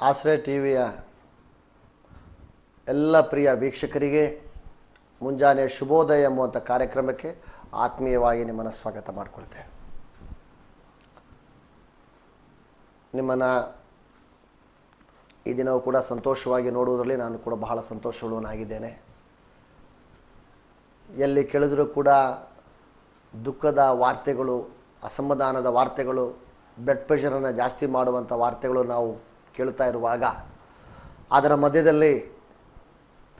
ಆಶ್ರಯ ಟಿವಿಯ ಎಲ್ಲ ಪ್ರಿಯ ವೀಕ್ಷಕರಿಗೆ ಮುಂಜಾನೆ ಶುಭೋದಯ ಎಂಬುವಂಥ ಕಾರ್ಯಕ್ರಮಕ್ಕೆ ಆತ್ಮೀಯವಾಗಿ ನಿಮ್ಮನ್ನು ಸ್ವಾಗತ ಮಾಡಿಕೊಳ್ತೇವೆ. ನಿಮ್ಮನ್ನು ಈ ದಿನವೂ ಕೂಡ ಸಂತೋಷವಾಗಿ ನೋಡುವುದರಲ್ಲಿ ನಾನು ಕೂಡ ಬಹಳ ಸಂತೋಷವುಳ್ಳವನಾಗಿದ್ದೇನೆ. ಎಲ್ಲಿ ಕೇಳಿದರೂ ಕೂಡ ದುಃಖದ ವಾರ್ತೆಗಳು, ಅಸಮಾಧಾನದ ವಾರ್ತೆಗಳು, ಬ್ಲಡ್ ಪ್ರೆಷರನ್ನು ಜಾಸ್ತಿ ಮಾಡುವಂಥ ವಾರ್ತೆಗಳು ನಾವು ಕೇಳ್ತಾ ಇರುವಾಗ ಅದರ ಮಧ್ಯದಲ್ಲಿ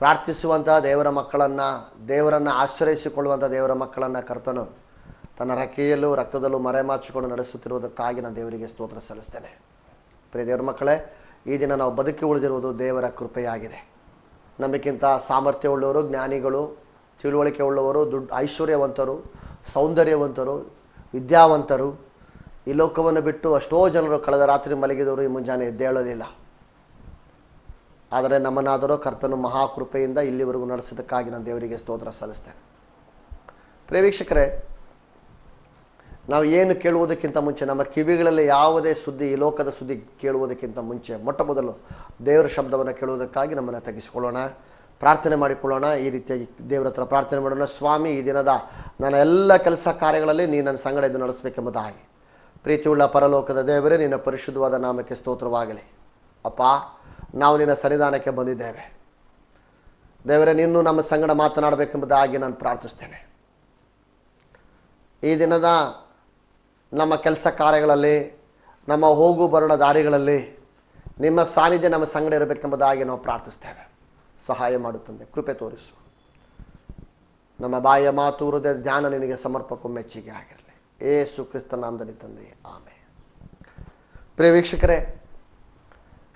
ಪ್ರಾರ್ಥಿಸುವಂಥ ದೇವರ ಮಕ್ಕಳನ್ನು, ದೇವರನ್ನು ಆಶ್ರಯಿಸಿಕೊಳ್ಳುವಂಥ ದೇವರ ಮಕ್ಕಳನ್ನು ಕರ್ತನು ತನ್ನ ರೆಕ್ಕೆಯಲ್ಲೂ ರಕ್ತದಲ್ಲೂ ಮರೆಮಾಚಿಕೊಂಡು ನಡೆಸುತ್ತಿರುವುದಕ್ಕಾಗಿ ನಾನು ದೇವರಿಗೆ ಸ್ತೋತ್ರ ಸಲ್ಲಿಸ್ತೇನೆ. ಪ್ರಿಯ ದೇವರ ಮಕ್ಕಳೇ, ಈ ದಿನ ನಾವು ಬದುಕಿ ಉಳಿದಿರುವುದು ದೇವರ ಕೃಪೆಯಾಗಿದೆ. ನಮಗಿಂತ ಸಾಮರ್ಥ್ಯವುಳ್ಳವರು, ಜ್ಞಾನಿಗಳು, ತಿಳುವಳಿಕೆ ಉಳ್ಳವರು, ಐಶ್ವರ್ಯವಂತರು, ಸೌಂದರ್ಯವಂತರು, ವಿದ್ಯಾವಂತರು ಈ ಲೋಕವನ್ನು ಬಿಟ್ಟು ಎಷ್ಟೋ ಜನರು ಕಳೆದ ರಾತ್ರಿ ಮಲಗಿದವರು ಈ ಮುಂಜಾನೆ ಎದ್ದೇಳಲಿಲ್ಲ. ಆದರೆ ನಮ್ಮನ್ನಾದರೂ ಕರ್ತನು ಮಹಾಕೃಪೆಯಿಂದ ಇಲ್ಲಿವರೆಗೂ ನಡೆಸಿದ್ದಕ್ಕಾಗಿ ನಾನು ದೇವರಿಗೆ ಸ್ತೋತ್ರ ಸಲ್ಲಿಸ್ತೇನೆ. ಪ್ರಿಯ ವೀಕ್ಷಕರೇ, ನಾವು ಏನು ಕೇಳುವುದಕ್ಕಿಂತ ಮುಂಚೆ ನಮ್ಮ ಕಿವಿಗಳಲ್ಲಿ ಯಾವುದೇ ಸುದ್ದಿ, ಈ ಲೋಕದ ಸುದ್ದಿ ಕೇಳುವುದಕ್ಕಿಂತ ಮುಂಚೆ ಮೊಟ್ಟ ಮೊದಲು ದೇವರ ಶಬ್ದವನ್ನು ಕೇಳುವುದಕ್ಕಾಗಿ ನಮ್ಮನ್ನು ತಗ್ಗಿಸಿಕೊಳ್ಳೋಣ, ಪ್ರಾರ್ಥನೆ ಮಾಡಿಕೊಳ್ಳೋಣ. ಈ ರೀತಿಯಾಗಿ ದೇವರ ಹತ್ರ ಪ್ರಾರ್ಥನೆ ಮಾಡೋಣ. ಸ್ವಾಮಿ, ಈ ದಿನದ ನನ್ನ ಎಲ್ಲ ಕೆಲಸ ಕಾರ್ಯಗಳಲ್ಲಿ ನೀನು ನನ್ನ ಸಂಗಡ ಇದು ನಡೆಸಬೇಕೆಂಬುದಾಗಿ ಪ್ರೀತಿಯುಳ್ಳ ಪರಲೋಕದ ದೇವರೇ, ನಿನ್ನ ಪರಿಶುದ್ಧವಾದ ನಾಮಕ್ಕೆ ಸ್ತೋತ್ರವಾಗಲಿ. ಅಪ್ಪ, ನಾವು ನಿನ್ನ ಸನ್ನಿಧಾನಕ್ಕೆ ಬಂದಿದ್ದೇವೆ. ದೇವರೇ, ನೀನು ನಮ್ಮ ಸಂಗಡ ಮಾತನಾಡಬೇಕೆಂಬುದಾಗಿ ನಾನು ಪ್ರಾರ್ಥಿಸ್ತೇನೆ. ಈ ದಿನದ ನಮ್ಮ ಕೆಲಸ ಕಾರ್ಯಗಳಲ್ಲಿ, ನಮ್ಮ ಹೋಗು ಬರೋಣ ದಾರಿಗಳಲ್ಲಿ ನಿಮ್ಮ ಸಾನ್ನಿಧ್ಯ ನಮ್ಮ ಸಂಗಡ ಇರಬೇಕೆಂಬುದಾಗಿ ನಾವು ಪ್ರಾರ್ಥಿಸ್ತೇವೆ. ಸಹಾಯ ಮಾಡುತ್ತಂದೆ, ಕೃಪೆ ತೋರಿಸು. ನಮ್ಮ ಬಾಯಿಯ ಮಾತು, ಹೃದಯದ ಧ್ಯಾನ ನಿನಗೆ ಸಮರ್ಪಕ್ಕೂ ಮೆಚ್ಚುಗೆ ಆಗಿರಲಿ. ಯೇಸು ಕ್ರಿಸ್ತ ನಾಮದಲ್ಲಿ ತಂದೆ, ಆಮೇಲೆ. ಪ್ರಿಯ ವೀಕ್ಷಕರೇ,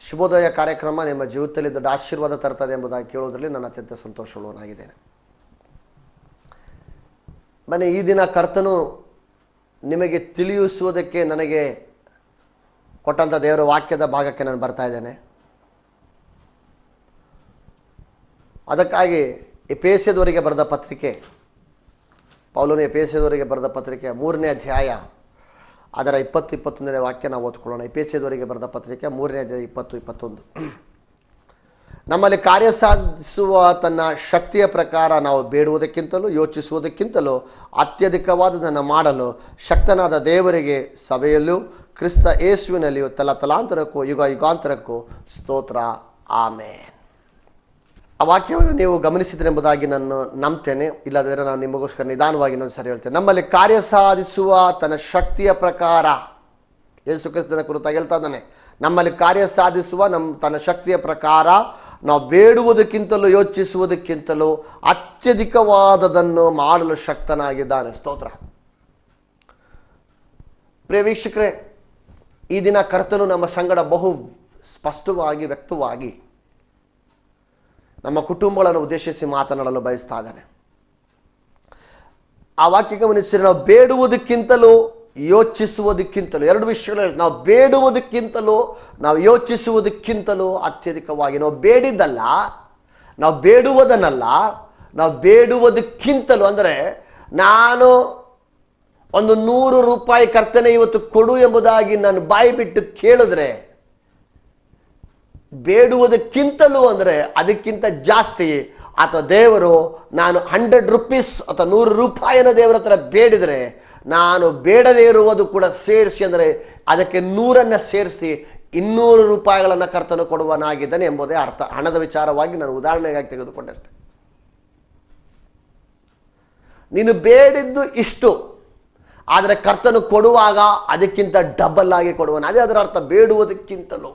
ಶುಭೋದಯ ಕಾರ್ಯಕ್ರಮ ನಿಮ್ಮ ಜೀವಿತದಲ್ಲಿ ದೊಡ್ಡ ಆಶೀರ್ವಾದ ತರ್ತದೆ ಎಂಬುದಾಗಿ ಕೇಳೋದ್ರಲ್ಲಿ ನಾನು ಅತ್ಯಂತ ಸಂತೋಷವುಳ್ಳವನಾಗಿದ್ದೇನೆ. ಬನ್ನಿ, ಈ ದಿನ ಕರ್ತನು ನಿಮಗೆ ತಿಳಿಸುವುದಕ್ಕೆ ನನಗೆ ಕೊಟ್ಟಂಥ ದೇವರ ವಾಕ್ಯದ ಭಾಗಕ್ಕೆ ನಾನು ಬರ್ತಾ ಇದ್ದೇನೆ. ಅದಕ್ಕಾಗಿ ಎಫೆಸದವರಿಗೆ ಬರೆದ ಪತ್ರಿಕೆ, ಪೌಲನು ಎಫೆಸದವರಿಗೆ ಬರೆದ ಪತ್ರಿಕೆ 3ನೇ ಅಧ್ಯಾಯ ಅದರ 20-21ನೇ ವಾಕ್ಯ ನಾವು ಓದ್ಕೊಳ್ಳೋಣ. ಎಫೆಸದವರಿಗೆ ಬರೆದ ಪತ್ರಿಕೆ 3ನೇ ಅಧ್ಯಾಯ 20-21. ನಮ್ಮಲ್ಲಿ ಕಾರ್ಯ ಸಾಧಿಸುವ ತನ್ನ ಶಕ್ತಿಯ ಪ್ರಕಾರ ನಾವು ಬೇಡುವುದಕ್ಕಿಂತಲೂ ಯೋಚಿಸುವುದಕ್ಕಿಂತಲೂ ಅತ್ಯಧಿಕವಾದದನ್ನು ಮಾಡಲು ಶಕ್ತನಾದ ದೇವರಿಗೆ ಸಭೆಯಲ್ಲೂ ಕ್ರಿಸ್ತ ಯೇಸುವಿನಲ್ಲಿಯೂ ತಲಾಂತರಕ್ಕೂ ಯುಗ ಯುಗಾಂತರಕ್ಕೂ ಸ್ತೋತ್ರ, ಆಮೇನ್. ಆ ವಾಕ್ಯವನ್ನು ನೀವು ಗಮನಿಸಿದ್ರೆಂಬುದಾಗಿ ನಾನು ನಂಬ್ತೇನೆ. ಇಲ್ಲದಿದ್ದರೆ ನಾನು ನಿಮಗೋಸ್ಕರ ನಿಧಾನವಾಗಿ ಇನ್ನೊಂದು ಸರಿ ಹೇಳ್ತೇನೆ. ನಮ್ಮಲ್ಲಿ ಕಾರ್ಯ ಸಾಧಿಸುವ ತನ್ನ ಶಕ್ತಿಯ ಪ್ರಕಾರ, ಯೇಸು ಕ್ರಿಸ್ತನ ಕುರಿತಾಗಿ ಹೇಳ್ತಾ ಇದ್ದಾನೆ. ನಮ್ಮಲ್ಲಿ ಕಾರ್ಯ ಸಾಧಿಸುವ ತನ್ನ ಶಕ್ತಿಯ ಪ್ರಕಾರ ನಾವು ಬೇಡುವುದಕ್ಕಿಂತಲೂ ಯೋಚಿಸುವುದಕ್ಕಿಂತಲೂ ಅತ್ಯಧಿಕವಾದದನ್ನು ಮಾಡಲು ಶಕ್ತನಾಗಿದ್ದಾನೆ. ಸ್ತೋತ್ರ. ಪ್ರಿಯ ವೀಕ್ಷಕರೇ, ಈ ದಿನ ಕರ್ತನು ನಮ್ಮ ಸಂಗಡ ಬಹು ಸ್ಪಷ್ಟವಾಗಿ ವ್ಯಕ್ತವಾಗಿ ನಮ್ಮ ಕುಟುಂಬಗಳನ್ನು ಉದ್ದೇಶಿಸಿ ಮಾತನಾಡಲು ಬಯಸ್ತಾ ಇದ್ದಾನೆ. ಆ ವಾಕ್ಯ ಗಮನಿಸಿದರೆ, ನಾವು ಬೇಡುವುದಕ್ಕಿಂತಲೂ ಯೋಚಿಸುವುದಕ್ಕಿಂತಲೂ, ಎರಡು ವಿಷಯಗಳು. ನಾವು ಬೇಡುವುದಕ್ಕಿಂತಲೂ ನಾವು ಯೋಚಿಸುವುದಕ್ಕಿಂತಲೂ ಅತ್ಯಧಿಕವಾಗಿ, ನಾವು ಬೇಡಿದ್ದಲ್ಲ, ನಾವು ಬೇಡುವುದನ್ನಲ್ಲ, ನಾವು ಬೇಡುವುದಕ್ಕಿಂತಲೂ. ಅಂದರೆ ನಾನು ಒಂದು 100 ರೂಪಾಯಿ ಕರ್ತನೆ ಇವತ್ತು ಕೊಡು ಎಂಬುದಾಗಿ ನಾನು ಬಾಯಿ ಬಿಟ್ಟು ಕೇಳಿದ್ರೆ, ಬೇಡುವುದಕ್ಕಿಂತಲೂ ಅಂದರೆ ಅದಕ್ಕಿಂತ ಜಾಸ್ತಿ, ಅಥವಾ ದೇವರು ನಾನು 100 ರೂಪೀಸ್ ಅಥವಾ 100 ರೂಪಾಯಿನ ದೇವರ ಹತ್ರ ಬೇಡಿದರೆ, ನಾನು ಬೇಡದೇ ಇರುವುದು ಕೂಡ ಸೇರಿಸಿ, ಅಂದರೆ ಅದಕ್ಕೆ 100ನ್ನು ಸೇರಿಸಿ 200 ರೂಪಾಯಿಗಳನ್ನು ಕರ್ತನು ಕೊಡುವನಾಗಿದ್ದಾನೆ ಎಂಬುದೇ ಅರ್ಥ. ಹಣದ ವಿಚಾರವಾಗಿ ನಾನು ಉದಾಹರಣೆಗಾಗಿ ತೆಗೆದುಕೊಂಡಷ್ಟೆ. ನೀನು ಬೇಡಿದ್ದು ಇಷ್ಟು, ಆದರೆ ಕರ್ತನು ಕೊಡುವಾಗ ಅದಕ್ಕಿಂತ ಡಬಲ್ ಆಗಿ ಕೊಡುವನು. ಅದೇ ಅದರ ಅರ್ಥ. ಬೇಡುವುದಕ್ಕಿಂತಲೂ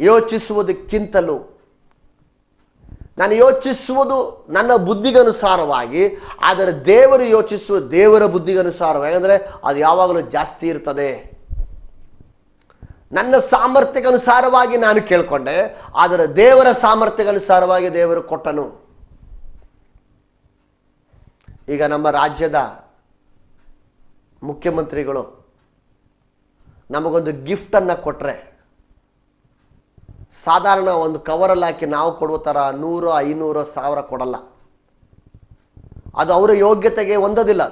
ಯೋಚಿಸುವುದಕ್ಕಿಂತಲೂ. ನಾನು ಯೋಚಿಸುವುದು ನನ್ನ ಬುದ್ಧಿಗನುಸಾರವಾಗಿ, ಆದರೆ ದೇವರು ಯೋಚಿಸುವ ದೇವರ ಬುದ್ಧಿಗನುಸಾರವಾಗಿ. ಯಾಕಂದರೆ ಅದು ಯಾವಾಗಲೂ ಜಾಸ್ತಿ ಇರ್ತದೆ. ನನ್ನ ಸಾಮರ್ಥ್ಯಕ್ಕನುಸಾರವಾಗಿ ನಾನು ಕೇಳಿಕೊಂಡೆ, ಆದರೆ ದೇವರ ಸಾಮರ್ಥ್ಯಕ್ಕನುಸಾರವಾಗಿ ದೇವರು ಕೊಟ್ಟನು. ಈಗ ನಮ್ಮ ರಾಜ್ಯದ ಮುಖ್ಯಮಂತ್ರಿಗಳು ನಮಗೊಂದು ಗಿಫ್ಟನ್ನು ಕೊಟ್ಟರೆ, ಸಾಧಾರಣ ಒಂದು ಕವರಲ್ಲಿ ಹಾಕಿ ನಾವು ಕೊಡುವ ಥರ 100, 500, 1000 ಕೊಡಲ್ಲ. ಅದು ಅವರ ಯೋಗ್ಯತೆಗೆ ಹೊಂದೋದಿಲ್ಲ.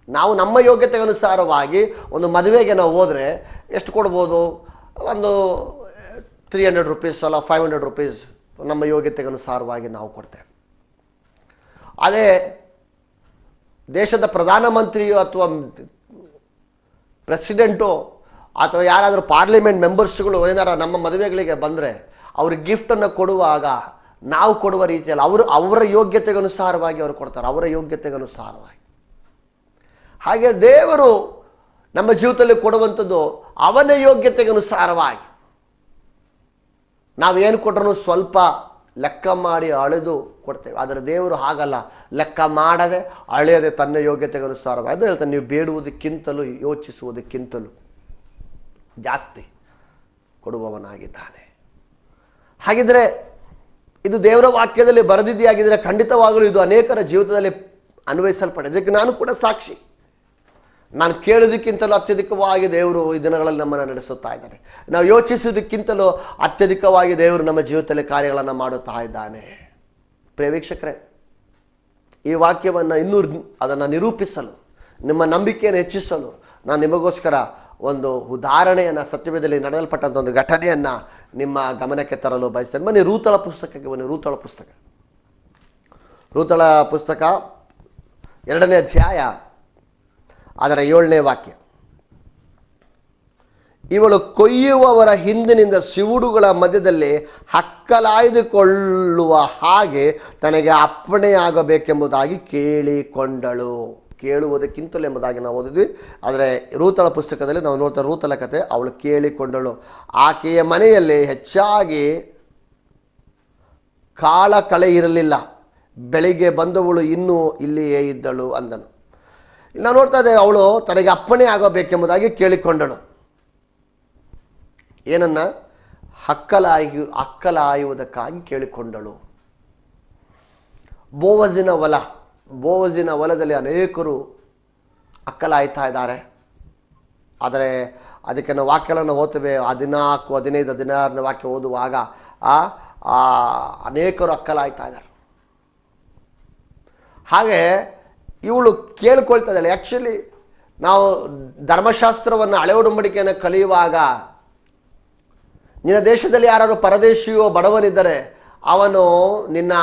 ನಾವು ನಮ್ಮ ಯೋಗ್ಯತೆಗೆ ಅನುಸಾರವಾಗಿ ಒಂದು ಮದುವೆಗೆ ನಾವು ಹೋದರೆ ಎಷ್ಟು ಕೊಡ್ಬೋದು? ಒಂದು ₹300 ಅಲ್ಲ ₹500 ನಮ್ಮ ಯೋಗ್ಯತೆಗೆ ಅನುಸಾರವಾಗಿ ನಾವು ಕೊಡ್ತೇವೆ. ಅದೇ ದೇಶದ ಪ್ರಧಾನಮಂತ್ರಿಯೋ ಅಥವಾ ಪ್ರೆಸಿಡೆಂಟು ಅಥವಾ ಯಾರಾದರೂ ಪಾರ್ಲಿಮೆಂಟ್ ಮೆಂಬರ್ಸ್ಗಳು ಏನಾರ ನಮ್ಮ ಮದುವೆಗಳಿಗೆ ಬಂದರೆ ಅವ್ರಿಗೆ ಗಿಫ್ಟನ್ನು ಕೊಡುವಾಗ ನಾವು ಕೊಡುವ ರೀತಿಯಲ್ಲಿ ಅವರ ಯೋಗ್ಯತೆಗೆ ಅನುಸಾರವಾಗಿ ಅವರು ಕೊಡ್ತಾರೆ, ಅವರ ಯೋಗ್ಯತೆಗೆ ಅನುಸಾರವಾಗಿ. ಹಾಗೆ ದೇವರು ನಮ್ಮ ಜೀವಿತದಲ್ಲಿ ಕೊಡುವಂಥದ್ದು ಅವನ ಯೋಗ್ಯತೆಗೆ ಅನುಸಾರವಾಗಿ. ನಾವೇನು ಕೊಟ್ಟರೂ ಸ್ವಲ್ಪ ಲೆಕ್ಕ ಮಾಡಿ ಅಳೆದು ಕೊಡ್ತೇವೆ. ಆದರೆ ದೇವರು ಹಾಗಲ್ಲ, ಲೆಕ್ಕ ಮಾಡದೆ ಅಳೆಯದೆ ತನ್ನ ಯೋಗ್ಯತೆಗೆ ಅನುಸಾರವಾಗಿ. ಅದು ಹೇಳ್ತಾನೆ, ನೀವು ಬೇಡುವುದಕ್ಕಿಂತಲೂ ಯೋಚಿಸುವುದಕ್ಕಿಂತಲೂ ಜಾಸ್ತಿ ಕೊಡುವವನಾಗಿದ್ದಾನೆ. ಹಾಗಿದ್ರೆ ಇದು ದೇವರ ವಾಕ್ಯದಲ್ಲಿ ಬರೆದಿದೆಯಾಗಿದ್ದರೆ ಖಂಡಿತವಾಗಲೂ ಇದು ಅನೇಕರ ಜೀವಿತದಲ್ಲಿ ಅನ್ವಯಿಸಲ್ಪಟ್ಟಿದೆ. ಇದಕ್ಕೆ ನಾನು ಕೂಡ ಸಾಕ್ಷಿ. ನಾನು ಕೇಳೋದಕ್ಕಿಂತಲೂ ಅತ್ಯಧಿಕವಾಗಿ ದೇವರು ಈ ದಿನಗಳಲ್ಲಿ ನಮ್ಮನ್ನು ನಡೆಸುತ್ತಾ ಇದ್ದಾನೆ. ನಾವು ಯೋಚಿಸೋದಕ್ಕಿಂತಲೂ ಅತ್ಯಧಿಕವಾಗಿ ದೇವರು ನಮ್ಮ ಜೀವಿತದಲ್ಲಿ ಕಾರ್ಯಗಳನ್ನು ಮಾಡುತ್ತಾ ಇದ್ದಾನೆ. ಪ್ರಿಯ ವೀಕ್ಷಕರೇ, ಈ ವಾಕ್ಯವನ್ನು ಇನ್ನೂ ಅದನ್ನು ನಿರೂಪಿಸಲು, ನಿಮ್ಮ ನಂಬಿಕೆಯನ್ನು ಹೆಚ್ಚಿಸಲು ನಾನು ನಿಮಗೋಸ್ಕರ ಒಂದು ಉದಾಹರಣೆಯನ್ನು, ಸತ್ಯವೇದದಲ್ಲಿ ನಡೆಯಲ್ಪಟ್ಟಂಥ ಒಂದು ಘಟನೆಯನ್ನು ನಿಮ್ಮ ಗಮನಕ್ಕೆ ತರಲು ಬಯಸ್ತೇನೆ. ಬನ್ನಿ ರೂತಳ ಪುಸ್ತಕಕ್ಕೆ ಬನ್ನಿ. ರೂತಳ ಪುಸ್ತಕ 2ನೇ ಅಧ್ಯಾಯ ಅದರ 7ನೇ ವಾಕ್ಯ. ಇವಳು ಕೊಯ್ಯುವವರ ಹಿಂದಿನಿಂದ ಸಿವುಡುಗಳ ಮಧ್ಯದಲ್ಲಿ ಹಕ್ಕಲಾಯ್ದುಕೊಳ್ಳುವ ಹಾಗೆ ತನಗೆ ಅಪ್ಪಣೆಯಾಗಬೇಕೆಂಬುದಾಗಿ ಕೇಳಿಕೊಂಡಳು. ಕೇಳುವುದಕ್ಕಿಂತಲೂ ಎಂಬುದಾಗಿ ನಾವು ಓದಿದ್ವಿ. ಆದರೆ ರೂತಳ ಪುಸ್ತಕದಲ್ಲಿ ನಾವು ನೋಡ್ತಾ ರೂತಳ ಕತೆ, ಅವಳು ಕೇಳಿಕೊಂಡಳು. ಆಕೆಯ ಮನೆಯಲ್ಲಿ ಹೆಚ್ಚಾಗಿ ಕಳೆ ಇರಲಿಲ್ಲ. ಬೆಳಿಗ್ಗೆ ಬಂದವಳು ಇನ್ನೂ ಇಲ್ಲಿಯೇ ಇದ್ದಳು ಅಂದನು. ಇಲ್ಲಿ ನಾವು ನೋಡ್ತಾ ಇದ್ದೇವೆ, ಅವಳು ತನಗೆ ಅಪ್ಪಣೆ ಆಗಬೇಕೆಂಬುದಾಗಿ ಕೇಳಿಕೊಂಡಳು. ಏನನ್ನ? ಹಕ್ಕಲಾಯುವುದಕ್ಕಾಗಿ ಕೇಳಿಕೊಂಡಳು. ಬೋವಜಿನ ಹೊಲದಲ್ಲಿ ಅನೇಕರು ಅಕ್ಕಲಾಯ್ತಾ ಇದ್ದಾರೆ. ಆದರೆ ಅದಕ್ಕೆ ನಾವು ವಾಕ್ಯಗಳನ್ನು ಓದ್ತೇವೆ. 14, 15, 16ನೇ ವಾಕ್ಯ ಓದುವಾಗ ಅನೇಕರು ಅಕ್ಕಲಾಯ್ತಾ ಇದ್ದಾರೆ. ಹಾಗೆ ಇವಳು ಕೇಳ್ಕೊಳ್ತಾ ಇದ್ದಾಳೆ. ಆ್ಯಕ್ಚುಲಿ ನಾವು ಧರ್ಮಶಾಸ್ತ್ರವನ್ನು, ಹಳೆ ಒಡಂಬಡಿಕೆಯನ್ನು ಕಲಿಯುವಾಗ ನಿನ್ನ ದೇಶದಲ್ಲಿ ಯಾರು ಪರದೇಶಿಯೋ ಬಡವನಿದ್ದರೆ ಅವನು ನಿನ್ನ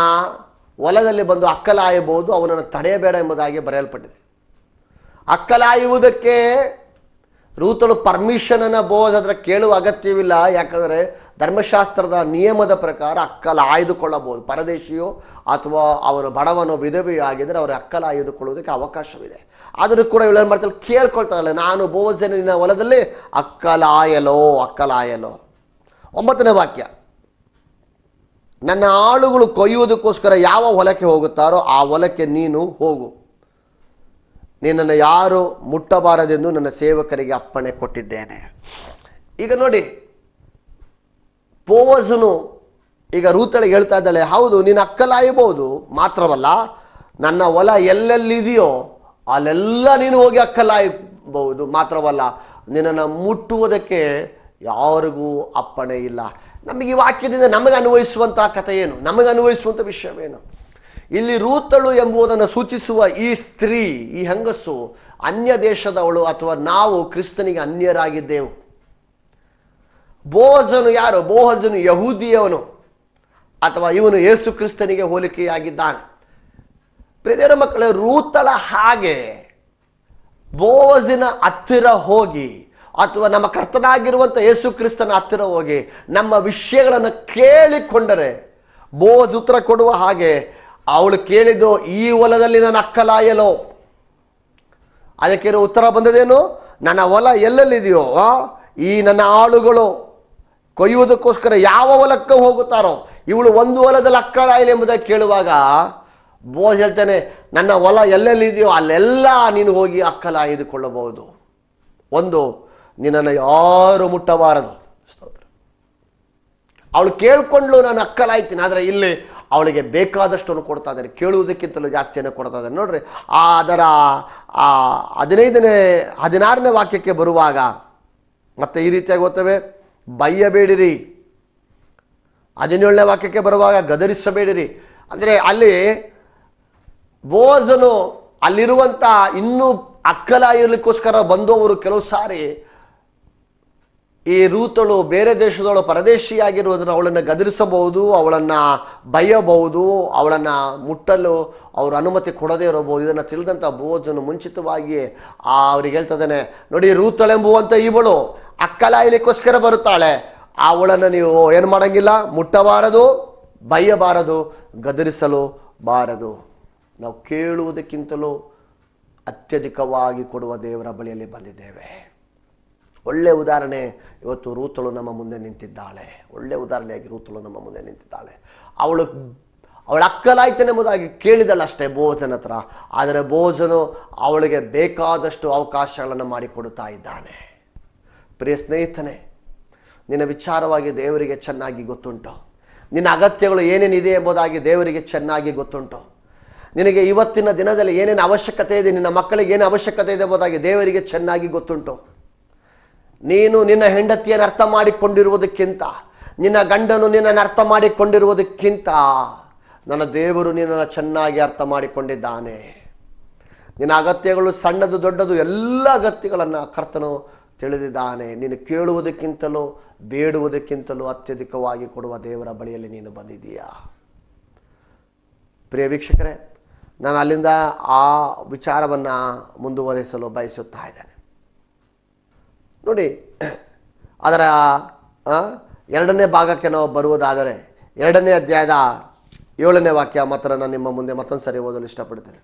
ಹೊಲದಲ್ಲಿ ಬಂದು ಅಕ್ಕಲಾಯಬಹುದು, ಅವನನ್ನು ತಡೆಯಬೇಡ ಎಂಬುದಾಗಿ ಬರೆಯಲ್ಪಟ್ಟಿದೆ. ಅಕ್ಕಲಾಯುವುದಕ್ಕೆ ರೂತಳು ಪರ್ಮಿಷನನ್ನು ಬೋವಜ್ ಕೇಳುವ ಅಗತ್ಯವಿಲ್ಲ. ಯಾಕಂದರೆ ಧರ್ಮಶಾಸ್ತ್ರದ ನಿಯಮದ ಪ್ರಕಾರ ಅಕ್ಕಲಾಯ್ದುಕೊಳ್ಳಬಹುದು. ಪರದೇಶಿಯೋ ಅಥವಾ ಅವನು ಬಡವನೋ ವಿಧವೆಯೋ ಆಗಿದ್ದರೆ ಅವರು ಅಕ್ಕಲಾಯ್ದುಕೊಳ್ಳುವುದಕ್ಕೆ ಅವಕಾಶವಿದೆ. ಆದರೂ ಕೂಡ ಇವಳು ಏನು ಮಾಡ್ತಾಳೆ? ಕೇಳ್ಕೊಳ್ತಾಳೆ, ನಾನು ಬೋವಜನ ನಿನ್ನ ಹೊಲದಲ್ಲಿ ಅಕ್ಕಲಾಯಲೋ. 9ನೇ ವಾಕ್ಯ, ನನ್ನ ಆಳುಗಳು ಕೊಯ್ಯುವುದಕ್ಕೋಸ್ಕರ ಯಾವ ಹೊಲಕ್ಕೆ ಹೋಗುತ್ತಾರೋ ಆ ಹೊಲಕ್ಕೆ ನೀನು ಹೋಗು. ನಿನ್ನನ್ನು ಯಾರು ಮುಟ್ಟಬಾರದೆಂದು ನನ್ನ ಸೇವಕರಿಗೆ ಅಪ್ಪಣೆ ಕೊಟ್ಟಿದ್ದೇನೆ. ಈಗ ನೋಡಿ, ಬೋವಜನು ಈಗ ರೂತಳಿಗೆ ಹೇಳ್ತಾ ಇದ್ದಾಳೆ, ಹೌದು ನೀನು ಅಕ್ಕಲಾಯಬಹುದು, ಮಾತ್ರವಲ್ಲ ನನ್ನ ಹೊಲ ಎಲ್ಲೆಲ್ಲಿದೆಯೋ ಅಲ್ಲೆಲ್ಲ ನೀನು ಹೋಗಿ ಅಕ್ಕಲಾಯಬಹುದು, ಮಾತ್ರವಲ್ಲ ನಿನ್ನನ್ನು ಮುಟ್ಟುವುದಕ್ಕೆ ಯಾರಿಗೂ ಅಪ್ಪಣೆ ಇಲ್ಲ. ನಮಗೆ ಈ ವಾಕ್ಯದಿಂದ ನಮಗೆ ಅನ್ವಯಿಸುವಂತಹ ಕಥೆ ಏನು? ನಮಗೆ ಅನ್ವಯಿಸುವಂಥ ವಿಷಯವೇನು? ಇಲ್ಲಿ ರೂತಳು ಎಂಬುದನ್ನು ಸೂಚಿಸುವ ಈ ಸ್ತ್ರೀ, ಈ ಹೆಂಗಸು ಅನ್ಯ ದೇಶದವಳು, ಅಥವಾ ನಾವು ಕ್ರಿಸ್ತನಿಗೆ ಅನ್ಯರಾಗಿದ್ದೆವು. ಬೋವಜನು ಯಾರು? ಬೋವಜನು ಯಹೂದಿಯವನು, ಅಥವಾ ಇವನು ಯೇಸು ಕ್ರಿಸ್ತನಿಗೆ ಹೋಲಿಕೆಯಾಗಿದ್ದಾನೆ. ಪ್ರಿಯರ ಮಕ್ಕಳೇ, ರೂತಳ ಹಾಗೆ ಬೋವಜಿನ ಹತ್ತಿರ ಹೋಗಿ, ಅಥವಾ ನಮ್ಮ ಕರ್ತನಾಗಿರುವಂಥ ಯೇಸು ಕ್ರಿಸ್ತನ ಹತ್ತಿರ ಹೋಗಿ ನಮ್ಮ ವಿಷಯಗಳನ್ನು ಕೇಳಿಕೊಂಡರೆ ಬೋವಜ್ ಉತ್ತರ ಕೊಡುವ ಹಾಗೆ ಅವಳು ಕೇಳಿದ್ದು, ಈ ಹೊಲದಲ್ಲಿ ನಾನು ಅಕ್ಕಲಾಯಲೋ. ಅದಕ್ಕೇನು ಉತ್ತರ ಬಂದದೇನು? ನನ್ನ ಹೊಲ ಎಲ್ಲೆಲ್ಲಿದೆಯೋ ಈ ನನ್ನ ಆಳುಗಳು ಕೊಯ್ಯುವುದಕ್ಕೋಸ್ಕರ ಯಾವ ಹೊಲಕ್ಕೆ ಹೋಗುತ್ತಾರೋ, ಇವಳು ಒಂದು ಹೊಲದಲ್ಲಿ ಅಕ್ಕಲಾಯಲಿ ಎಂಬುದಾಗಿ ಕೇಳುವಾಗ ಬೋವಜ್ ಹೇಳ್ತಾನೆ, ನನ್ನ ಹೊಲ ಎಲ್ಲೆಲ್ಲಿದೆಯೋ ಅಲ್ಲೆಲ್ಲ ನೀನು ಹೋಗಿ ಅಕ್ಕಲಾಯ್ದುಕೊಳ್ಳಬಹುದು. ಒಂದು, ನಿನ್ನನ್ನು ಯಾರು ಮುಟ್ಟಬಾರದು. ಅವಳು ಕೇಳ್ಕೊಂಡ್ಲು, ನಾನು ಅಕ್ಕಲಾಯ್ತೀನಿ. ಆದರೆ ಇಲ್ಲಿ ಅವಳಿಗೆ ಬೇಕಾದಷ್ಟನ್ನು ಕೊಡ್ತಾ ಇದ್ದಾರೆ, ಕೇಳುವುದಕ್ಕಿಂತಲೂ ಜಾಸ್ತಿಯನ್ನು ಕೊಡ್ತಾ ಇದ್ದಾರೆ. ನೋಡ್ರಿ, ಅದರ 16ನೇ ವಾಕ್ಯಕ್ಕೆ ಬರುವಾಗ ಮತ್ತೆ ಈ ರೀತಿಯಾಗಿ ಓದ್ತೇವೆ, ಬಯ್ಯಬೇಡಿರಿ. 17ನೇ ವಾಕ್ಯಕ್ಕೆ ಬರುವಾಗ ಗದರಿಸಬೇಡಿರಿ. ಅಂದರೆ ಅಲ್ಲಿ ಬೋವಜನು ಅಲ್ಲಿರುವಂಥ ಇನ್ನೂ ಅಕ್ಕಲಾಯಲಿಕ್ಕೋಸ್ಕರ ಬಂದವರು ಕೆಲವು ಸಾರಿ ಈ ರೂತಳು ಬೇರೆ ದೇಶದವಳು ಪರದೇಶಿಯಾಗಿರುವುದನ್ನು ಅವಳನ್ನು ಗದರಿಸಬಹುದು, ಅವಳನ್ನು ಬೈಯಬಹುದು, ಅವಳನ್ನು ಮುಟ್ಟಲು ಅವರು ಅನುಮತಿ ಕೊಡದೇ ಇರಬಹುದು. ಇದನ್ನು ತಿಳಿದಂಥ ಬೋಜನು ಮುಂಚಿತವಾಗಿ ಅವ್ರಿಗೆ ಹೇಳ್ತದಾನೆ, ನೋಡಿ ರೂತಳೆಂಬುವಂಥ ಇವಳು ಅಕ್ಕಲಾಯಲಿಕ್ಕೋಸ್ಕರ ಬರುತ್ತಾಳೆ, ಅವಳನ್ನು ನೀವು ಏನು ಮಾಡೋಂಗಿಲ್ಲ, ಮುಟ್ಟಬಾರದು, ಬೈಯಬಾರದು, ಗದರಿಸಲು ಬಾರದು. ನಾವು ಕೇಳುವುದಕ್ಕಿಂತಲೂ ಅತ್ಯಧಿಕವಾಗಿ ಕೊಡುವ ದೇವರ ಬಳಿಯಲ್ಲಿ ಬಂದಿದ್ದೇವೆ. ಒಳ್ಳೆಯ ಉದಾಹರಣೆ ಇವತ್ತು ರೂತಳು ನಮ್ಮ ಮುಂದೆ ನಿಂತಿದ್ದಾಳೆ. ಒಳ್ಳೆಯ ಉದಾಹರಣೆಯಾಗಿ ರೂತಳು ನಮ್ಮ ಮುಂದೆ ನಿಂತಿದ್ದಾಳೆ. ಅವಳ ಅಕ್ಕಲಾಯ್ತನೆಂಬುದಾಗಿ ಕೇಳಿದಳಷ್ಟೇ ಬೋಜನ ಹತ್ರ. ಆದರೆ ಬೋಜನು ಅವಳಿಗೆ ಬೇಕಾದಷ್ಟು ಅವಕಾಶಗಳನ್ನು ಮಾಡಿಕೊಡುತ್ತಾ ಇದ್ದಾನೆ. ಪ್ರಿಯ ಸ್ನೇಹಿತನೇ, ನಿನ್ನ ವಿಚಾರವಾಗಿ ದೇವರಿಗೆ ಚೆನ್ನಾಗಿ ಗೊತ್ತುಂಟು. ನಿನ್ನ ಅಗತ್ಯಗಳು ಏನೇನಿದೆ ಎಂಬುದಾಗಿ ದೇವರಿಗೆ ಚೆನ್ನಾಗಿ ಗೊತ್ತುಂಟು. ನಿನಗೆ ಇವತ್ತಿನ ದಿನದಲ್ಲಿ ಏನೇನು ಅವಶ್ಯಕತೆ ಇದೆ, ನಿನ್ನ ಮಕ್ಕಳಿಗೆ ಏನು ಅವಶ್ಯಕತೆ ಇದೆ ಎಂಬುದಾಗಿ ದೇವರಿಗೆ ಚೆನ್ನಾಗಿ ಗೊತ್ತುಂಟು. ನೀನು ನಿನ್ನ ಹೆಂಡತಿಯನ್ನು ಅರ್ಥ ಮಾಡಿಕೊಂಡಿರುವುದಕ್ಕಿಂತ, ನಿನ್ನ ಗಂಡನು ನಿನ್ನನ್ನು ಅರ್ಥ ಮಾಡಿಕೊಂಡಿರುವುದಕ್ಕಿಂತ ನನ್ನ ದೇವರು ನಿನ್ನನ್ನು ಚೆನ್ನಾಗಿ ಅರ್ಥ ಮಾಡಿಕೊಂಡಿದ್ದಾನೆ. ನಿನ್ನ ಅಗತ್ಯಗಳು ಸಣ್ಣದು ದೊಡ್ಡದು ಎಲ್ಲ ಅಗತ್ಯಗಳನ್ನು ಕರ್ತನು ತಿಳಿದಿದ್ದಾನೆ. ನೀನು ಕೇಳುವುದಕ್ಕಿಂತಲೂ ಬೇಡುವುದಕ್ಕಿಂತಲೂ ಅತ್ಯಧಿಕವಾಗಿ ಕೊಡುವ ದೇವರ ಬಳಿಯಲ್ಲಿ ನೀನು ಬಂದಿದ್ದೀಯಾ. ಪ್ರಿಯ ವೀಕ್ಷಕರೇ, ನಾನು ಅಲ್ಲಿಂದ ಆ ವಿಚಾರವನ್ನು ಮುಂದುವರಿಸಲು ಬಯಸುತ್ತಾ ಇದ್ದೇನೆ. ನೋಡಿ, ಅದರ 2ನೇ ಭಾಗಕ್ಕೆ ನಾವು ಬರುವುದಾದರೆ 2ನೇ ಅಧ್ಯಾಯದ 7ನೇ ವಾಕ್ಯ ಮಾತ್ರ ನಾನು ನಿಮ್ಮ ಮುಂದೆ ಮತ್ತೊಂದು ಸರಿ ಓದಲು ಇಷ್ಟಪಡ್ತೇನೆ.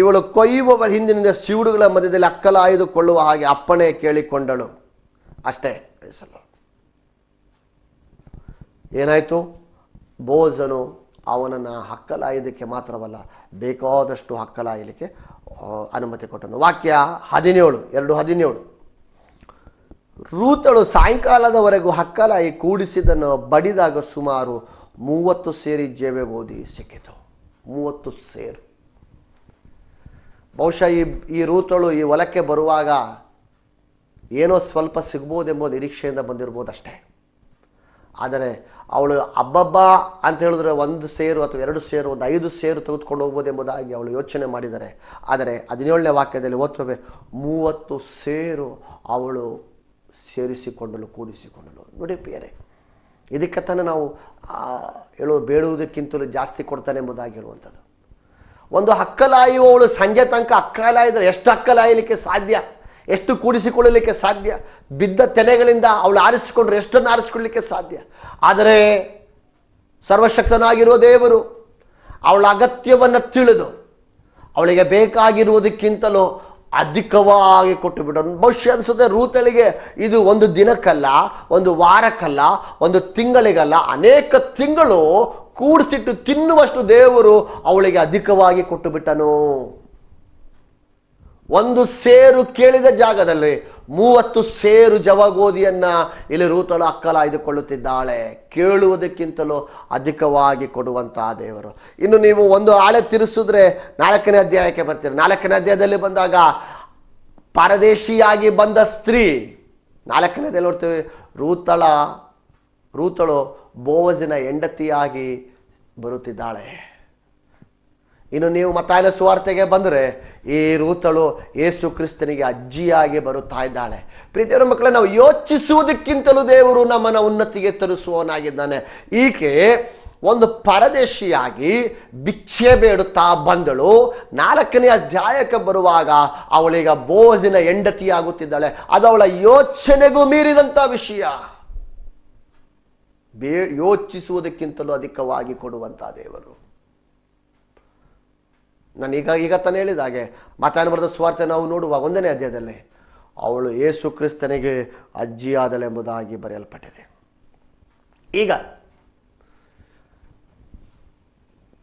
ಇವಳು ಕೊಯ್ಯುವವರ ಹಿಂದಿನಿಂದ ಸಿವುಡುಗಳ ಮಧ್ಯದಲ್ಲಿ ಅಕ್ಕಲಾಯ್ದುಕೊಳ್ಳುವ ಹಾಗೆ ಅಪ್ಪಣೆ ಕೇಳಿಕೊಂಡಳು. ಅಷ್ಟೇ. ಏನಾಯಿತು? ಬೋಜನು ಅವನನ್ನು ಹಕ್ಕಲಾಯೋದಕ್ಕೆ ಮಾತ್ರವಲ್ಲ, ಬೇಕಾದಷ್ಟು ಹಕ್ಕಲಾಯಲಿಕ್ಕೆ ಅನುಮತಿ ಕೊಟ್ಟನು. ವಾಕ್ಯ 17 ರೂತಳು ಸಾಯಂಕಾಲದವರೆಗೂ ಹಕ್ಕಲಾಯಿ ಕೂಡಿಸಿದನ್ನು ಬಡಿದಾಗ ಸುಮಾರು 30 ಸೇರಿ ಜೇವೆ ಗೋಧಿ ಸಿಕ್ಕಿತು. 30 ಸೇರು. ಬಹುಶಃ ಈ ರೂತಳು ಈ ಹೊಲಕ್ಕೆ ಬರುವಾಗ ಏನೋ ಸ್ವಲ್ಪ ಸಿಗ್ಬೋದೆಂಬ ನಿರೀಕ್ಷೆಯಿಂದ ಬಂದಿರ್ಬೋದಷ್ಟೇ. ಆದರೆ ಅವಳು ಹಬ್ಬಬ್ಬ ಅಂತ ಹೇಳಿದ್ರೆ 1 ಸೇರು ಅಥವಾ 2 ಸೇರು, 5 ಸೇರು ತೆಗೆದುಕೊಂಡು ಹೋಗ್ಬೋದೆಂಬುದಾಗಿ ಅವಳು ಯೋಚನೆ ಮಾಡಿದರೆ, ಆದರೆ 17ನೇ ವಾಕ್ಯದಲ್ಲಿ ಓದ್ತೇವೆ 30 ಸೇರು ಅವಳು ಸೇರಿಸಿಕೊಂಡಳು, ಕೂಡಿಸಿಕೊಂಡಳು. ನೋಡಿ ಬೇರೆ, ಇದಕ್ಕೆ ತಾನೇ ನಾವು ಬೇಡುವುದಕ್ಕಿಂತಲೂ ಜಾಸ್ತಿ ಕೊಡ್ತಾನೆ ಎಂಬುದಾಗಿ ಹೇಳುವಂಥದ್ದು. ಒಂದು ಹಕ್ಕಲಾಯುವವಳು ಸಂಜೆ ತನಕ ಹಕ್ಕಲಾಯಿದ್ರೆ ಎಷ್ಟು ಹಕ್ಕಲಾಯಲಿಕ್ಕೆ ಸಾಧ್ಯ, ಎಷ್ಟು ಕೂಡಿಸಿಕೊಳ್ಳಲಿಕ್ಕೆ ಸಾಧ್ಯ? ಬಿದ್ದ ತೆನೆಗಳಿಂದ ಅವಳು ಆರಿಸಿಕೊಂಡ್ರೆ ಎಷ್ಟನ್ನು ಆರಿಸಿಕೊಳ್ಳಲಿಕ್ಕೆ ಸಾಧ್ಯ? ಆದರೆ ಸರ್ವಶಕ್ತನಾಗಿರುವ ದೇವರು ಅವಳ ಅಗತ್ಯವನ್ನು ತಿಳಿದು ಅವಳಿಗೆ ಬೇಕಾಗಿರುವುದಕ್ಕಿಂತಲೂ ಅಧಿಕವಾಗಿ ಕೊಟ್ಟು ಬಿಡೋನು. ಬಹುಶಃ ಅನಿಸುತ್ತೆ ರೂತಳಿಗೆ ಇದು ಒಂದು ದಿನಕ್ಕಲ್ಲ, ಒಂದು ವಾರಕ್ಕಲ್ಲ, ಒಂದು ತಿಂಗಳಿಗಲ್ಲ, ಅನೇಕ ತಿಂಗಳು ಕೂಡಿಸಿಟ್ಟು ತಿನ್ನುವಷ್ಟು ದೇವರು ಅವಳಿಗೆ ಅಧಿಕವಾಗಿ ಕೊಟ್ಟು ಬಿಟ್ಟನು. 1 ಸೇರು ಕೇಳಿದ ಜಾಗದಲ್ಲಿ 30 ಸೇರು ಜವಗೋಧಿಯನ್ನು ಇಲ್ಲಿ ರೂತಳು ಅಕ್ಕಲಾಯ್ದುಕೊಳ್ಳುತ್ತಿದ್ದಾಳೆ. ಕೇಳುವುದಕ್ಕಿಂತಲೂ ಅಧಿಕವಾಗಿ ಕೊಡುವಂತಹ ದೇವರು. ಇನ್ನು ನೀವು ಒಂದು ಆಳೆ ತಿರುಸಿದ್ರೆ 4ನೇ ಅಧ್ಯಾಯಕ್ಕೆ ಬರ್ತೀರಿ. 4ನೇ ಅಧ್ಯಾಯದಲ್ಲಿ ಬಂದಾಗ ಪರದೇಶಿಯಾಗಿ ಬಂದ ಸ್ತ್ರೀ, 4ನೇ ಅಧ್ಯಾಯ ನೋಡ್ತೇವೆ, ರೂತಳು ಬೋವಜಿನ ಹೆಂಡತಿಯಾಗಿ ಬರುತ್ತಿದ್ದಾಳೆ. ಇನ್ನು ನೀವು ಮತ್ತಾಯನ ಸುವಾರ್ತೆಗೆ ಬಂದರೆ ಈ ರೂತಳು ಯೇಸು ಕ್ರಿಸ್ತನಿಗೆ ಅಜ್ಜಿಯಾಗಿ ಬರುತ್ತಾ ಇದ್ದಾಳೆ. ಪ್ರೀತಿಯವರ ಮಕ್ಕಳೇ, ನಾವು ಯೋಚಿಸುವುದಕ್ಕಿಂತಲೂ ದೇವರು ನಮ್ಮನ್ನು ಉನ್ನತಿಗೆ ತರಿಸುವವನಾಗಿದ್ದಾನೆ. ಈಕೆ ಒಂದು ಪರದೇಶಿಯಾಗಿ ಭಿಕ್ಷೆ ಬೇಡುತ್ತಾ ಬಂದಳು. 4ನೇ ಅಧ್ಯಾಯಕ್ಕೆ ಬರುವಾಗ ಅವಳೀಗ ಬೋವಜಿನ ಹೆಂಡತಿಯಾಗುತ್ತಿದ್ದಾಳೆ. ಅದು ಅವಳ ಯೋಚನೆಗೂ ಮೀರಿದಂಥ ವಿಷಯ. ಯೋಚಿಸುವುದಕ್ಕಿಂತಲೂ ಅಧಿಕವಾಗಿ ಕೊಡುವಂಥ ದೇವರು. ನಾನು ಈಗ ತಾನು ಹೇಳಿದ ಹಾಗೆ ಮತ್ತಾಯನ ಬರೆದ ಸುವಾರ್ತೆ ನಾವು ನೋಡುವ 1ನೇ ಅಧ್ಯಾಯದಲ್ಲಿ ಅವಳು ಯೇಸು ಕ್ರಿಸ್ತನಿಗೆ ಅಜ್ಜಿಯಾದಳೆಂಬುದಾಗಿ ಬರೆಯಲ್ಪಟ್ಟಿದೆ. ಈಗ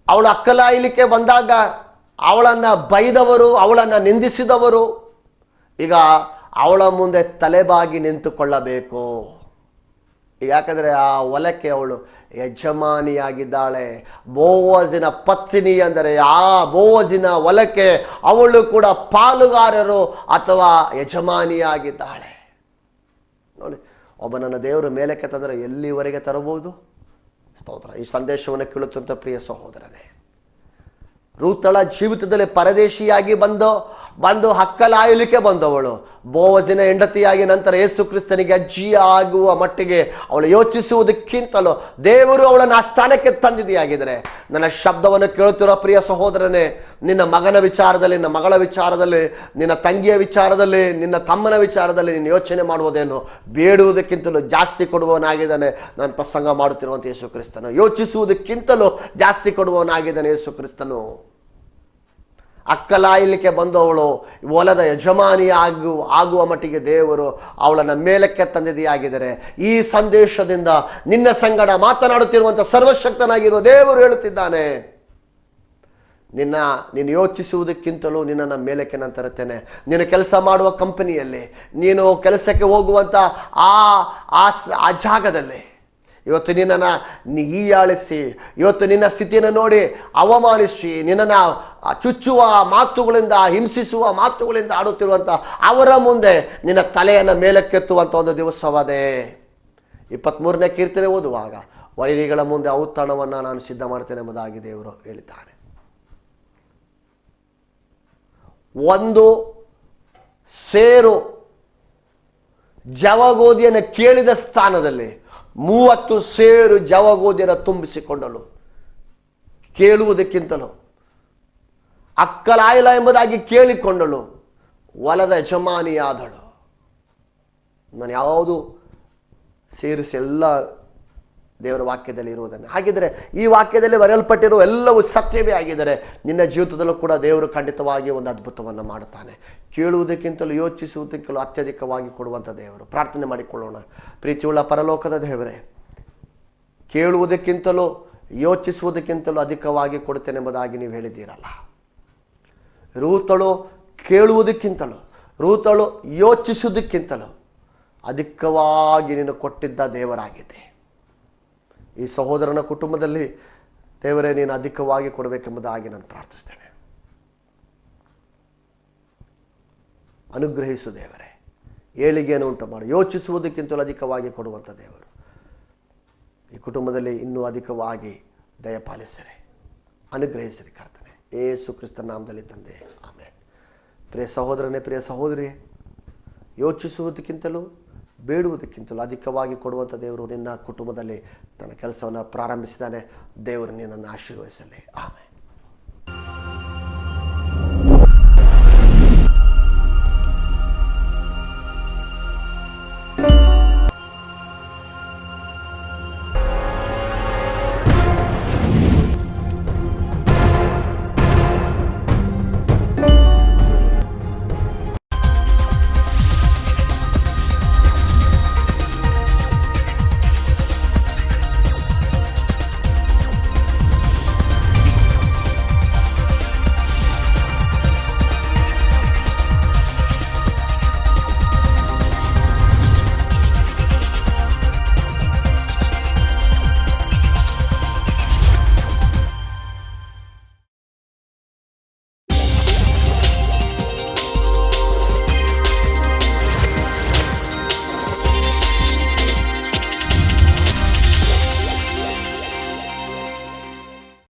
ಅವಳು ಅಕ್ಕಲಾಯಲಿಕ್ಕೆ ಬಂದಾಗ ಅವಳನ್ನು ಬೈದವರು, ಅವಳನ್ನು ನಿಂದಿಸಿದವರು ಈಗ ಅವಳ ಮುಂದೆ ತಲೆಬಾಗಿ ನಿಂತುಕೊಳ್ಳಬೇಕು. ಯಾಕಂದರೆ ಆ ಹೊಲಕ್ಕೆ ಅವಳು ಯಜಮಾನಿಯಾಗಿದ್ದಾಳೆ. ಬೋವಜಿನ ಪತ್ನಿ ಅಂದರೆ ಆ ಬೋವಜಿನ ಹೊಲಕ್ಕೆ ಅವಳು ಕೂಡ ಪಾಲುಗಾರರು ಅಥವಾ ಯಜಮಾನಿಯಾಗಿದ್ದಾಳೆ. ನೋಡಿ, ಒಬ್ಬನನ್ನು ದೇವರು ಮೇಲಕ್ಕೆ ತಂದರೆ ಎಲ್ಲಿವರೆಗೆ ತರಬಹುದು? ಸ್ತೋತ್ರ. ಈ ಸಂದೇಶವನ್ನು ಕೇಳುತ್ತಂಥ ಪ್ರಿಯ ಸಹೋದರನೇ, ರೂತಳ ಜೀವಿತದಲ್ಲಿ ಪರದೇಶಿಯಾಗಿ ಬಂದು ಬಂದು ಹಕ್ಕಲಾಯಲಿಕ್ಕೆ ಬಂದವಳು. ಬೋವಜಿನ ಹೆಂಡತಿಯಾಗಿ ನಂತರ ಯೇಸು ಕ್ರಿಸ್ತನಿಗೆ ಅಜ್ಜಿ ಆಗುವ ಮಟ್ಟಿಗೆ ಅವಳು ಯೋಚಿಸುವುದಕ್ಕಿಂತಲೂ ದೇವರು ಅವಳನ್ನು ಆ ಸ್ಥಾನಕ್ಕೆ ತಂದಿದೆಯಾಗಿದ್ದಾರೆ. ನನ್ನ ಶಬ್ದವನ್ನು ಕೇಳುತ್ತಿರೋ ಪ್ರಿಯ ಸಹೋದರನೇ, ನಿನ್ನ ಮಗನ ವಿಚಾರದಲ್ಲಿ, ನಿನ್ನ ಮಗಳ ವಿಚಾರದಲ್ಲಿ, ನಿನ್ನ ತಂಗಿಯ ವಿಚಾರದಲ್ಲಿ, ನಿನ್ನ ತಮ್ಮನ ವಿಚಾರದಲ್ಲಿ ನೀನು ಯೋಚನೆ ಮಾಡುವುದೇನು? ಬೇಡುವುದಕ್ಕಿಂತಲೂ ಜಾಸ್ತಿ ಕೊಡುವವನಾಗಿದ್ದಾನೆ ನಾನು ಪ್ರಸಂಗ ಮಾಡುತ್ತಿರುವಂಥ ಯೇಸು ಕ್ರಿಸ್ತನು. ಯೋಚಿಸುವುದಕ್ಕಿಂತಲೂ ಜಾಸ್ತಿ ಕೊಡುವವನಾಗಿದ್ದಾನೆ ಯೇಸು ಕ್ರಿಸ್ತನು. ಅಕ್ಕಲಾಯಲಿಕ್ಕೆ ಬಂದವಳು ಹೊಲದ ಯಜಮಾನಿ ಆಗುವ ಮಟ್ಟಿಗೆ ದೇವರು ಅವಳನ್ನು ಮೇಲಕ್ಕೆ ತಂದಿದೆಯಾಗಿದ್ದಾರೆ. ಈ ಸಂದೇಶದಿಂದ ನಿನ್ನ ಸಂಗಡ ಮಾತನಾಡುತ್ತಿರುವಂಥ ಸರ್ವಶಕ್ತನಾಗಿರುವ ದೇವರು ಹೇಳುತ್ತಿದ್ದಾನೆ, ನೀನು ಯೋಚಿಸುವುದಕ್ಕಿಂತಲೂ ನಿನ್ನನ್ನು ಮೇಲಕ್ಕೆ ನಾನು ತರುತ್ತೇನೆ. ನೀನು ಕೆಲಸ ಮಾಡುವ ಕಂಪನಿಯಲ್ಲಿ, ನೀನು ಕೆಲಸಕ್ಕೆ ಹೋಗುವಂಥ ಆ ಜಾಗದಲ್ಲಿ ಇವತ್ತು ನಿನ್ನನ್ನು ಹೀಯಾಳಿಸಿ, ಇವತ್ತು ನಿನ್ನ ಸ್ಥಿತಿಯನ್ನು ನೋಡಿ ಅವಮಾನಿಸಿ, ನಿನ್ನನ್ನು ಚುಚ್ಚುವ ಮಾತುಗಳಿಂದ, ಹಿಂಸಿಸುವ ಮಾತುಗಳಿಂದ ಆಡುತ್ತಿರುವಂಥ ಅವರ ಮುಂದೆ ನಿನ್ನ ತಲೆಯನ್ನು ಮೇಲಕ್ಕೆತ್ತುವಂಥ ಒಂದು ದಿವಸವಾದೆ. 23ನೇ ಕೀರ್ತನೆ ಓದುವಾಗ, ವೈರಿಗಳ ಮುಂದೆ ಔತಣವನ್ನು ನಾನು ಸಿದ್ಧ ಮಾಡ್ತೇನೆ ಎಂಬುದಾಗಿ ದೇವರು ಹೇಳಿದ್ದಾನೆ. ಒಂದು ಸೇರು ಜವಗೋದಿಯನ್ನು ಕೇಳಿದ ಸ್ಥಾನದಲ್ಲಿ 30 ಸೇರು ಜವಗೋದಿಯನ್ನು ತುಂಬಿಸಿಕೊಂಡಳು. ಕೇಳುವುದಕ್ಕಿಂತಲೂ ಅಕ್ಕಲಾಯಿಲ್ಲ ಎಂಬುದಾಗಿ ಕೇಳಿಕೊಂಡಳು. ಹೊಲದ ಯಜಮಾನಿಯಾದಳು. ನಾನು ಯಾವುದು ಸೇರಿಸಿ ಎಲ್ಲ ದೇವರ ವಾಕ್ಯದಲ್ಲಿ ಇರುವುದನ್ನು. ಹಾಗಿದ್ದರೆ ಈ ವಾಕ್ಯದಲ್ಲಿ ಬರೆಯಲ್ಪಟ್ಟಿರುವ ಎಲ್ಲವೂ ಸತ್ಯವೇ ಆಗಿದ್ದರೆ ನಿನ್ನ ಜೀವಿತದಲ್ಲೂ ಕೂಡ ದೇವರು ಖಂಡಿತವಾಗಿ ಒಂದು ಅದ್ಭುತವನ್ನು ಮಾಡುತ್ತಾನೆ. ಕೇಳುವುದಕ್ಕಿಂತಲೂ ಯೋಚಿಸುವುದಕ್ಕಿಂತಲೂ ಅತ್ಯಧಿಕವಾಗಿ ಕೊಡುವಂಥ ದೇವರು. ಪ್ರಾರ್ಥನೆ ಮಾಡಿಕೊಳ್ಳೋಣ. ಪ್ರೀತಿಯುಳ್ಳ ಪರಲೋಕದ ದೇವರೇ, ಕೇಳುವುದಕ್ಕಿಂತಲೂ ಯೋಚಿಸುವುದಕ್ಕಿಂತಲೂ ಅಧಿಕವಾಗಿ ಕೊಡುತ್ತೇನೆ ಎಂಬುದಾಗಿ ನೀವು ಹೇಳಿದ್ದೀರಲ್ಲ. ರೂತಳು ಕೇಳುವುದಕ್ಕಿಂತಲೂ, ರೂತಳು ಯೋಚಿಸುವುದಕ್ಕಿಂತಲೂ ಅಧಿಕವಾಗಿ ನೀನು ಕೊಟ್ಟಿದ್ದ ದೇವರಾಗಿದೆ. ಈ ಸಹೋದರನ ಕುಟುಂಬದಲ್ಲಿ ದೇವರೇ ನೀನು ಅಧಿಕವಾಗಿ ಕೊಡಬೇಕೆಂಬುದಾಗಿ ನಾನು ಪ್ರಾರ್ಥಿಸ್ತೇನೆ. ಅನುಗ್ರಹಿಸು ದೇವರೇ. ಏಳಿಗೆಯನ್ನು ಉಂಟು ಮಾಡು. ಯೋಚಿಸುವುದಕ್ಕಿಂತಲೂ ಅಧಿಕವಾಗಿ ಕೊಡುವಂಥ ದೇವರು ಈ ಕುಟುಂಬದಲ್ಲಿ ಇನ್ನೂ ಅಧಿಕವಾಗಿ ದಯಪಾಲಿಸಿರಿ, ಅನುಗ್ರಹಿಸಿರಿ ಕರ್ತನೆ. ಯೇಸು ಕ್ರಿಸ್ತನ ನಾಮದಲ್ಲಿ ತಂದೆ, ಆಮೆನ್. ಪ್ರಿಯ ಸಹೋದರನೇ, ಪ್ರಿಯ ಸಹೋದರಿ, ಯೋಚಿಸುವುದಕ್ಕಿಂತಲೂ ಬೇಡುವುದಕ್ಕಿಂತಲೂ ಅಧಿಕವಾಗಿ ಕೊಡುವಂಥ ದೇವರು ನಿನ್ನ ಕುಟುಂಬದಲ್ಲಿ ತನ್ನ ಕೆಲಸವನ್ನು ಪ್ರಾರಂಭಿಸಿದ್ದಾನೆ. ದೇವರು ನಿನ್ನನ್ನು ಆಶೀರ್ವದಿಸಲಿ. ಆಮೆನ್.